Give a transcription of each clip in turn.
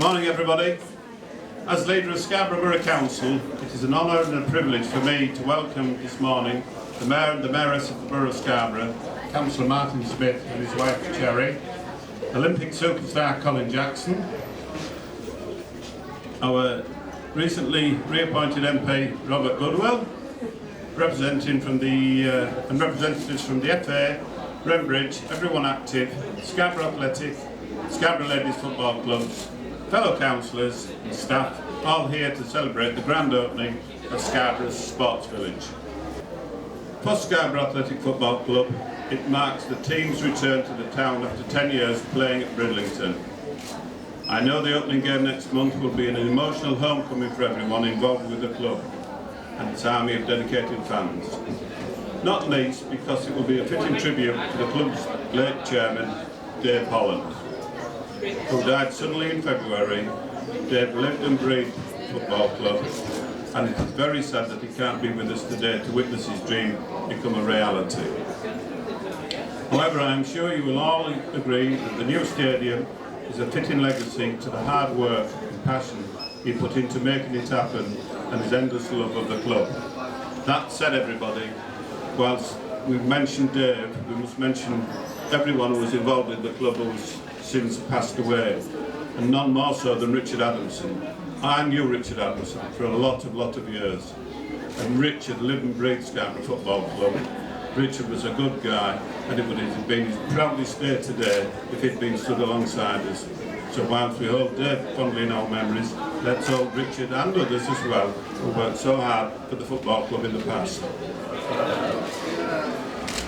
Morning everybody. As leader of Scarborough Borough Council, it is an honour and a privilege for me to welcome this morning the Mayor and the Mayoress of the Borough of Scarborough, Councillor Martin Smith and his wife Cherry, Olympic superstar Colin Jackson, our recently reappointed MP Robert Goodwell, representatives from the FA, Renbridge, Everyone Active, Scarborough Athletic, Scarborough Ladies Football Clubs, fellow councillors and staff, all here to celebrate the grand opening of Scarborough's Sports Village. For Scarborough Athletic Football Club, it marks the team's return to the town after 10 years playing at Bridlington. I know the opening game next month will be an emotional homecoming for everyone involved with the club and its army of dedicated fans. Not least because it will be a fitting tribute to the club's late chairman, Dave Holland, who died suddenly in February. Dave lived and breathed football club, and it is very sad that he can't be with us today to witness his dream become a reality. However, I am sure you will all agree that the new stadium is a fitting legacy to the hard work and passion he put into making it happen and his endless love of the club. That said, everybody, whilst we've mentioned Dave, we must mention everyone who was involved in the club who has since passed away, and none more so than Richard Adamson. I knew Richard Adamson for a lot of years, and Richard lived and breathed Scarborough Football Club. Richard was a good guy, and it would have been his proudest day today if he'd been stood alongside us. So whilst we hold Dave fondly in our memories, let's hold Richard and others as well who worked so hard for the football club in the past.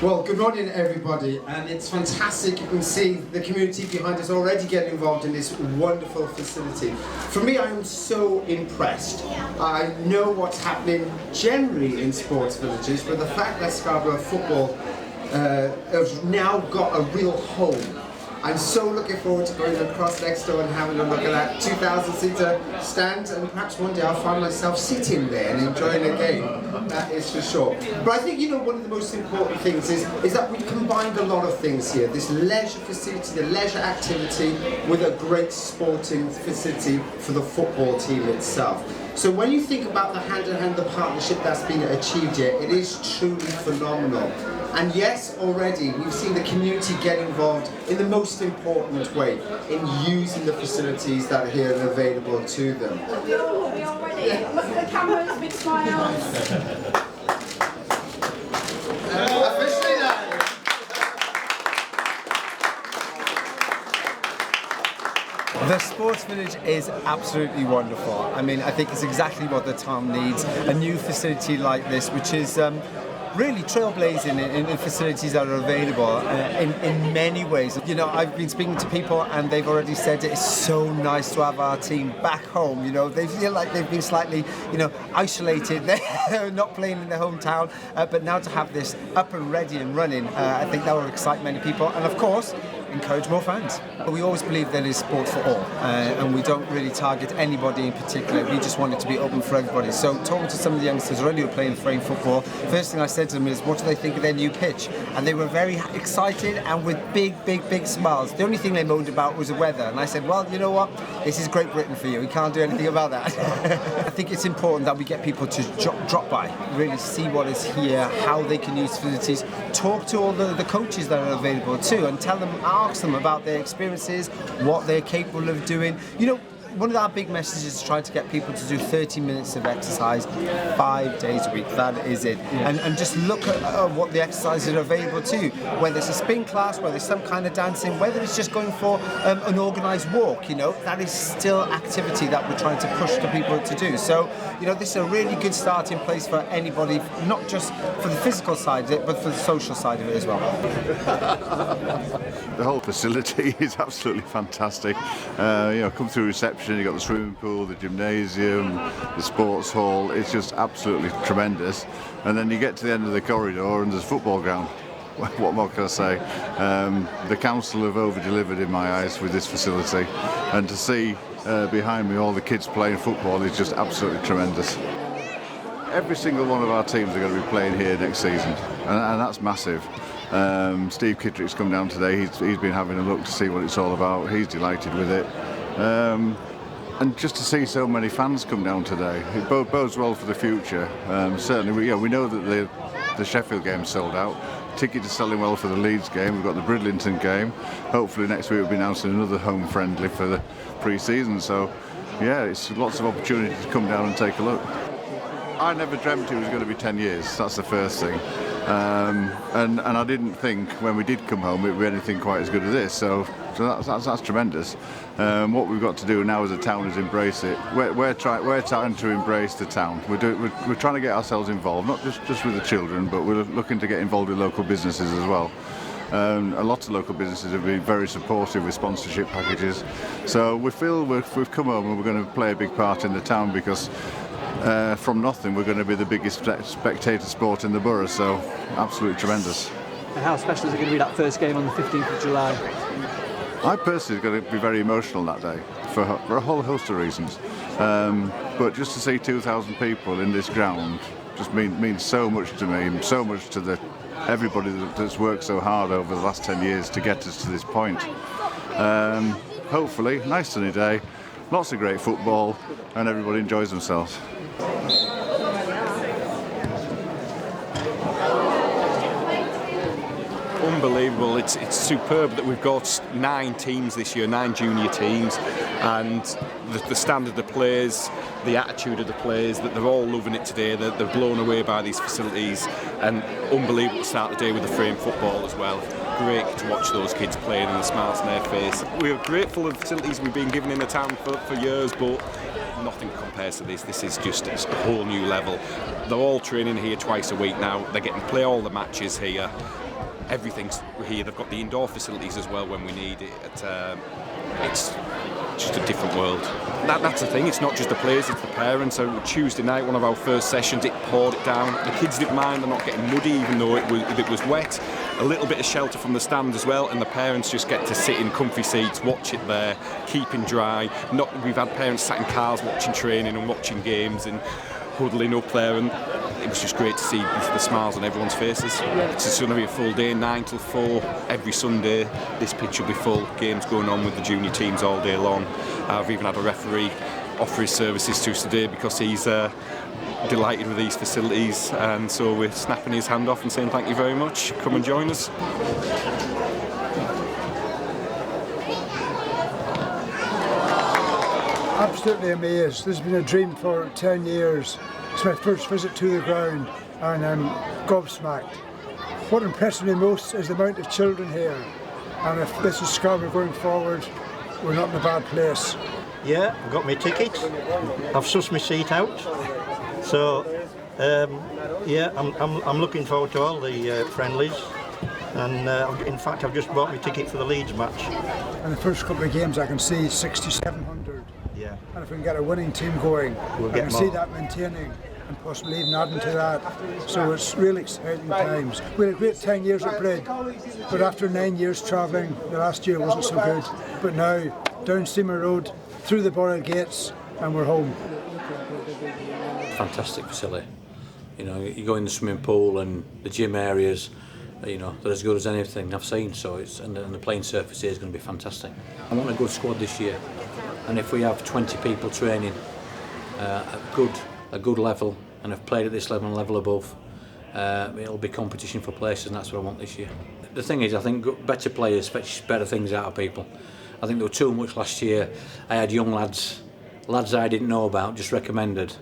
Well, good morning everybody, and it's fantastic. You can see the community behind us already getting involved in this wonderful facility. For me, I am so impressed. I know what's happening generally in sports villages, but the fact that Scarborough football has now got a real home. I'm so looking forward to going across next door and having a look at that 2,000-seater stand, and perhaps one day I'll find myself sitting there and enjoying a game. That is for sure. But I think, one of the most important things is that we've combined a lot of things here. This leisure facility, the leisure activity, with a great sporting facility for the football team itself. So when you think about the hand-in-hand, the partnership that's been achieved here, it is truly phenomenal. And yes, already we've seen the community get involved in the most important way in using the facilities that are here and available to them. Are we all ready? Look at the cameras, big smiles. Officially now. The Sports Village is absolutely wonderful. I mean, I think it's exactly what the town needs. A new facility like this, which is really trailblazing in facilities that are available in many ways. I've been speaking to people and they've already said it's so nice to have our team back home. They feel like they've been slightly, isolated. They're not playing in their hometown, but now to have this up and ready and running, I think that will excite many people. And of course, encourage more fans. We always believe there is sport for all, and we don't really target anybody in particular. We just want it to be open for everybody. So talking to some of the youngsters already who are playing frame football, first thing I said to them is, what do they think of their new pitch? And they were very excited and with big smiles. The only thing they moaned about was the weather, and I said, well, you know what? This is Great Britain for you. We can't do anything about that. I think it's important that we get people to drop by, really see what is here, how they can use facilities, talk to all the coaches that are available too, and ask them about their experiences, what they're capable of doing. One of our big messages is trying to get people to do 30 minutes of exercise 5 days a week. That is it. And just look at what the exercises are available to you. Whether it's a spin class, whether it's some kind of dancing, whether it's just going for an organised walk, that is still activity that we're trying to push to people to do. So, this is a really good starting place for anybody, not just for the physical side of it, but for the social side of it as well. The whole facility is absolutely fantastic. Come through reception, you've got the swimming pool, the gymnasium, the sports hall. It's just absolutely tremendous. And then you get to the end of the corridor and there's a football ground. What more can I say? The council have over-delivered in my eyes with this facility, and to see behind me all the kids playing football is just absolutely tremendous. Every single one of our teams are going to be playing here next season, and that's massive. Steve Kittrick's come down today. He's been having a look to see what it's all about. He's delighted with it. And just to see so many fans come down today, it bodes well for the future. Certainly, we know that the Sheffield game sold out. Tickets are selling well for the Leeds game. We've got the Bridlington game. Hopefully next week we'll be announcing another home friendly for the pre-season. So, yeah, it's lots of opportunity to come down and take a look. I never dreamt it was going to be 10 years. That's the first thing. And I didn't think when we did come home it would be anything quite as good as this. So that's tremendous. What we've got to do now as a town is embrace it. We're trying to embrace the town. We're trying to get ourselves involved, not just with the children, but we're looking to get involved with local businesses as well. A lot of local businesses have been very supportive with sponsorship packages. So we feel we've come home and we're going to play a big part in the town because from nothing we're going to be the biggest spectator sport in the borough. So absolutely tremendous. And how special is it going to be, that first game on the 15th of July? I personally going to be very emotional that day for a whole host of reasons. But just to see 2,000 people in this ground just means so much to me, so much to everybody that's worked so hard over the last 10 years to get us to this point. Hopefully, nice sunny day, lots of great football, and everybody enjoys themselves. Unbelievable. It's superb that we've got 9 teams this year, 9 junior teams, and the standard of players, the attitude of the players, that they're all loving it today. They're blown away by these facilities, and unbelievable to start the day with the frame football as well. Great to watch those kids playing and the smiles on their face. We're grateful of the facilities we've been given in the town for years, but nothing compares to this. This is just a whole new level. They're all training here twice a week now. They're getting to play all the matches here. Everything's here. They've got the indoor facilities as well when we need it. It's just a different world. That's the thing. It's not just the players, it's the parents. So Tuesday night, one of our first sessions, it poured it down. The kids didn't mind. They're not getting muddy, even though it was wet. A little bit of shelter from the stand as well, and the parents just get to sit in comfy seats, watch it there, keeping dry. We've had parents sat in cars watching training and watching games and huddling up there, and it was just great to see the smiles on everyone's faces. It's just going to be a full day, 9 till 4 every Sunday. This pitch will be full, games going on with the junior teams all day long. I've even had a referee offer his services to us today because he's delighted with these facilities, and so we're snapping his hand off and saying thank you very much. Come and join us. Absolutely amazed. This has been a dream for 10 years. It's my first visit to the ground and I'm gobsmacked. What impressed me most is the amount of children here, and if this is Scarborough going forward, we're not in a bad place. Yeah, I've got my ticket. I've sussed my seat out. So, yeah, I'm looking forward to all the friendlies. And in fact, I've just bought my ticket for the Leeds match. In the first couple of games, I can see 6,700. Yeah. And if we can get a winning team going, we'll I can see that maintaining and possibly even adding to that. So it's really exciting times. We had a great 10 years at Brid, but after 9 years travelling, the last year wasn't so good. But now, down Steamer Road, through the borough gates, and we're home. Fantastic facility. You know, you go in the swimming pool and the gym areas, you know, they're as good as anything I've seen. So and the playing surface here is going to be fantastic. I want a good squad this year, and if we have 20 people training at a good level and have played at this level and level above, it'll be competition for places, and that's what I want this year. The thing is, I think better players fetch better things out of people. I think there were too much last year. I had young lads I didn't know about, just recommended.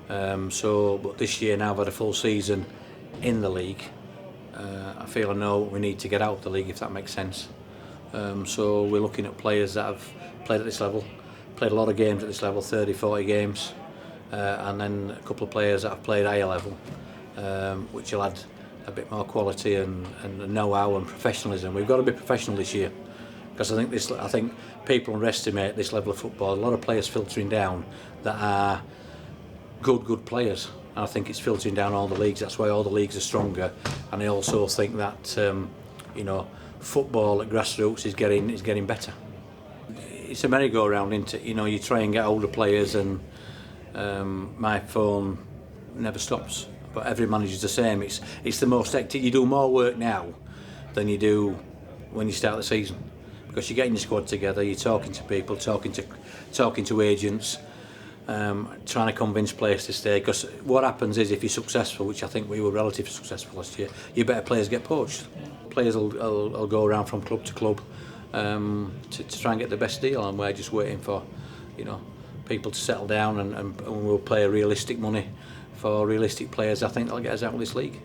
But this year now I've had a full season in the league. I feel I know what we need to get out of the league, if that makes sense. So we're looking at players that have played at this level, played a lot of games at this level, 30, 40 games, and then a couple of players that have played higher level, which will add a bit more quality and know-how and professionalism. We've got to be professional this year, because I think people underestimate this level of football. A lot of players filtering down that are good players. And I think it's filtering down all the leagues. That's why all the leagues are stronger. And I also think that you know, football at grassroots is getting better. It's a merry-go-round, isn't it? You know, you try and get older players, and my phone never stops. But every manager's the same. It's the most hectic. You do more work now than you do when you start the season, because you're getting your squad together, you're talking to people, talking to agents, trying to convince players to stay. Because what happens is, if you're successful, which I think we were relatively successful last year, your better players get poached. Players will go around from club to club to try and get the best deal, and we're just waiting for, you know, people to settle down, and we'll pay realistic money for realistic players. I think that'll get us out of this league.